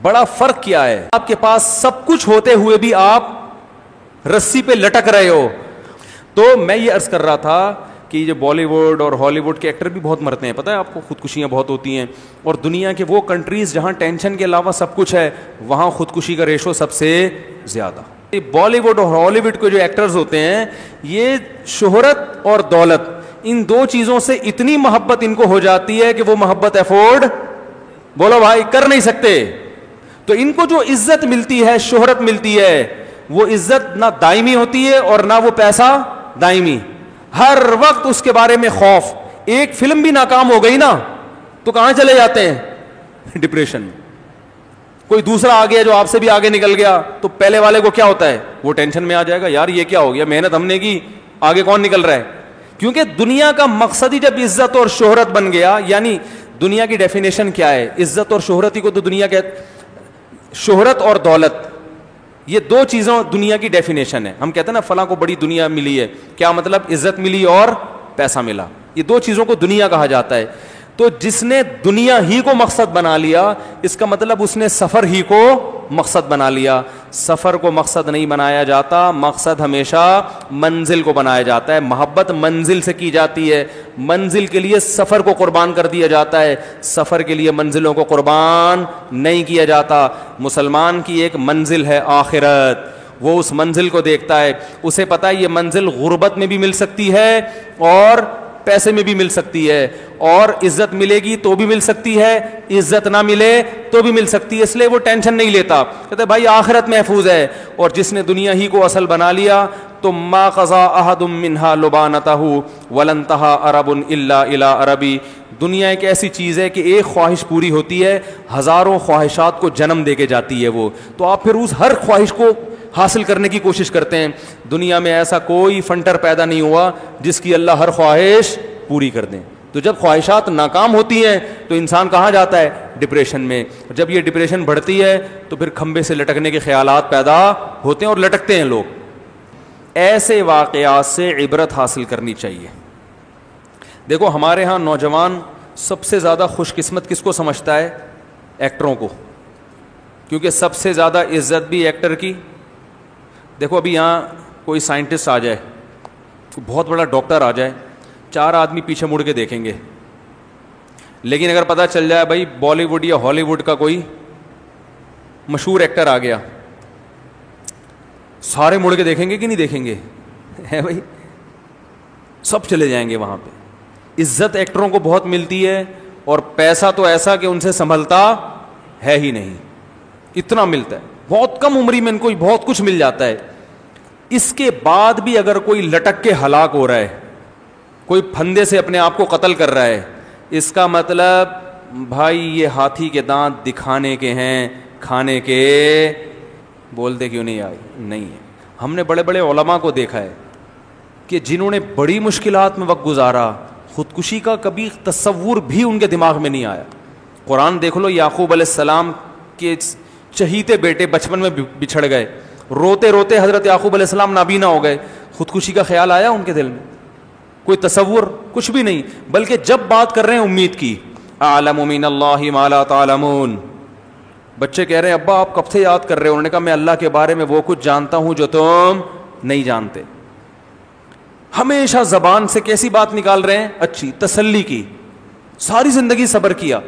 بڑا فرق کیا ہے. آپ کے پاس سب کچھ ہوتے ہوئے بھی آپ رسی پہ لٹک رہے ہو. تو میں یہ عرض کر رہا تھا کہ یہ بالی ووڈ اور ہالی ووڈ کے ایکٹر بھی بہت مرتے ہیں, پتہ ہے آپ کو, خودکشیاں بہت ہوتی ہیں. اور دنیا کے وہ کنٹریز جہاں ٹینشن کے علاوہ سب کچھ ہے, وہاں خودکشی کا ریشو سب سے زیادہ. بالی ووڈ اور ہالی ووڈ کے جو ایکٹرز ہوتے ہیں, یہ شہرت اور دولت, ان دو چیزوں سے اتنی محبت ان کو ہو جاتی ہے کہ وہ محبت افورڈ, بولو بھائی, کر نہیں سکتے. تو ان کو جو عزت ملتی ہے, شہرت ملتی ہے, وہ عزت نہ دائمی ہوتی ہے اور نہ وہ پیسہ دائمی. ہر وقت اس کے بارے میں خوف. ایک فلم بھی ناکام ہو گئی نا تو کہاں چلے جاتے ہیں؟ ڈپریشن میں. کوئی دوسرا آ گیا جو آپ سے بھی آگے نکل گیا تو پہلے والے کو کیا ہوتا ہے, وہ ٹینشن میں آ جائے گا, یار یہ کیا ہو گیا, محنت ہم نے کی, آگے کون نکل رہا ہے. کیونکہ دنیا کا مقصد ہی جب عزت اور شہرت بن گیا, یعنی دنیا کی ڈیفینیشن کیا ہے, عزت اور شہرت ہی کو تو دنیا کے, شہرت اور دولت, یہ دو چیزوں دنیا کی ڈیفینیشن ہے. ہم کہتے ہیں نا فلاں کو بڑی دنیا ملی ہے, کیا مطلب, عزت ملی اور پیسہ ملا. یہ دو چیزوں کو دنیا کہا جاتا ہے. تو جس نے دنیا ہی کو مقصد بنا لیا, اس کا مطلب اس نے سفر ہی کو مقصد بنا لیا. سفر کو مقصد نہیں بنایا جاتا, مقصد ہمیشہ منزل کو بنایا جاتا ہے. محبت منزل سے کی جاتی ہے, منزل کے لیے سفر کو قربان کر دیا جاتا ہے, سفر کے لیے منزلوں کو قربان نہیں کیا جاتا. مسلمان کی ایک منزل ہے آخرت, وہ اس منزل کو دیکھتا ہے. اسے پتہ ہے یہ منزل غربت میں بھی مل سکتی ہے اور پیسے میں بھی مل سکتی ہے, اور عزت ملے گی تو بھی مل سکتی ہے, عزت نہ ملے تو بھی مل سکتی ہے. اس لیے وہ ٹینشن نہیں لیتا, کہتے بھائی آخرت محفوظ ہے. اور جس نے دنیا ہی کو اصل بنا لیا تو ما قضا احد منها لبانته ولن تها عرب الا الى عربی. دنیا ایک ایسی چیز ہے کہ ایک خواہش پوری ہوتی ہے, ہزاروں خواہشات کو جنم دے کے جاتی ہے وہ. تو آپ پھر اس ہر خواہش کو حاصل کرنے کی کوشش کرتے ہیں. دنیا میں ایسا کوئی فنٹر پیدا نہیں ہوا جس کی اللہ ہر خواہش پوری کر دیں. تو جب خواہشات ناکام ہوتی ہیں تو انسان کہاں جاتا ہے, ڈپریشن میں. جب یہ ڈپریشن بڑھتی ہے تو پھر کھمبے سے لٹکنے کے خیالات پیدا ہوتے ہیں اور لٹکتے ہیں لوگ. ایسے واقعات سے عبرت حاصل کرنی چاہیے. دیکھو ہمارے ہاں نوجوان سب سے زیادہ خوش قسمت کس کو سمجھتا ہے, ایکٹروں کو, کیونکہ سب سے زیادہ عزت بھی ایکٹر کی. دیکھو ابھی یہاں کوئی سائنٹسٹ آ جائے, بہت بڑا ڈاکٹر آ جائے, 4 آدمی پیچھے مڑ کے دیکھیں گے. لیکن اگر پتہ چل جائے بھائی بالی ووڈ یا ہالی ووڈ کا کوئی مشہور ایکٹر آ گیا, سارے مڑ کے دیکھیں گے کہ نہیں دیکھیں گے, ہے بھائی, سب چلے جائیں گے وہاں پہ. عزت ایکٹروں کو بہت ملتی ہے اور پیسہ تو ایسا کہ ان سے سنبھلتا ہے ہی نہیں, اتنا ملتا ہے. بہت کم عمری میں ان کو بہت کچھ مل جاتا ہے. اس کے بعد بھی اگر کوئی لٹک کے ہلاک ہو رہا ہے, کوئی پھندے سے اپنے آپ کو قتل کر رہا ہے, اس کا مطلب بھائی یہ ہاتھی کے دانت دکھانے کے ہیں, کھانے کے. بولتے کیوں نہیں آئی, نہیں ہے. ہم نے بڑے بڑے علماء کو دیکھا ہے کہ جنہوں نے بڑی مشکلات میں وقت گزارا, خودکشی کا کبھی تصور بھی ان کے دماغ میں نہیں آیا. قرآن دیکھ لو, یعقوب علیہ السلام کے چہیتے بیٹے بچپن میں بچھڑ گئے, روتے روتے حضرت یعقوب علیہ السلام نابینا ہو گئے. خودکشی کا خیال آیا ان کے دل میں؟ کوئی تصور, کچھ بھی نہیں. بلکہ جب بات کر رہے ہیں امید کی, اعلم من اللہ ما لا تعلمون, بچے کہہ رہے ہیں ابا آپ کب سے یاد کر رہے ہو؟ انہوں نے کہا میں اللہ کے بارے میں وہ کچھ جانتا ہوں جو تم نہیں جانتے. ہمیشہ زبان سے کیسی بات نکال رہے ہیں, اچھی, تسلی کی, ساری زندگی صبر کیا.